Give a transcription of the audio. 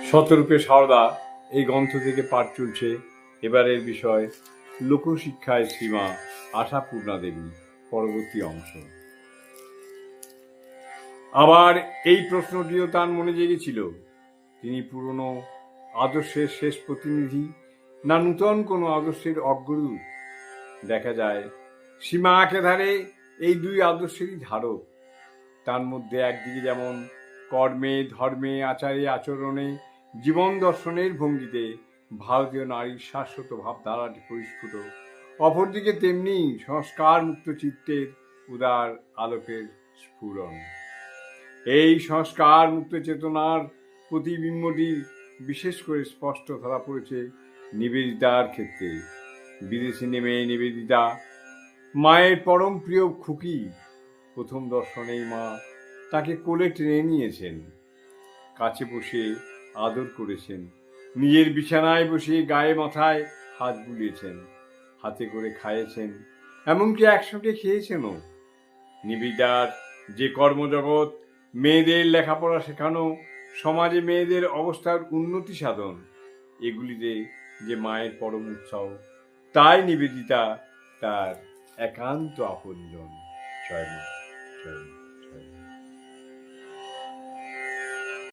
শতরূপে সারদা এই গ্রন্থ থেকে পাঠ চলছে এবারের বিষয় লোকশিক্ষায় শ্রীমা আশাপূর্ণা দেবী, পরবর্তী অংশ। আবার এই প্রশ্নটিও তার মনে জেগেছিল, তিনি পুরনো আদর্শের শেষ প্রতিনিধি না নূতন কোনো আদর্শের অগ্রদূত। দেখা যায় শ্রীমা একেধারে এই দুই আদর্শেরই ধারক। তার মধ্যে একদিকে যেমন কর্মে, ধর্মে, আচারে, আচরণে, জীবন দর্শনের ভঙ্গিতে ভারতীয় নারীর শাশ্বত ভাবধারাটি পরিস্ফুট, অপরদিকে তেমনি সংস্কার মুক্ত চিত্তের উদার আলোকের স্ফুরণ। এই সংস্কার মুক্ত চেতনার প্রতিবিম্বটি বিশেষ করে স্পষ্ট ধরা পড়েছে নিবেদিতার ক্ষেত্রে। বিদেশে নেমে নিবেদিতা মায়ের পরম প্রিয় খুকি। প্রথম দর্শনেই মা তাকে কোলে টেনে নিয়েছেন, কাছে বসে আদর করেছেন, নিজের বিছানায় বসে গায়ে মাথায় হাত বুলিয়েছেন, হাতে করে খাইয়েছেন, এমনকি একসঙ্গে খেয়েছেনও। নিবেদিতার যে কর্মজগৎ, মেয়েদের লেখাপড়া শেখানো, সমাজে মেয়েদের অবস্থার উন্নতি সাধন, এগুলিতে যে মায়ের পরম উৎসাহ, তাই নিবেদিতা তার একান্ত আপনজন। জয় মা, জয় মা।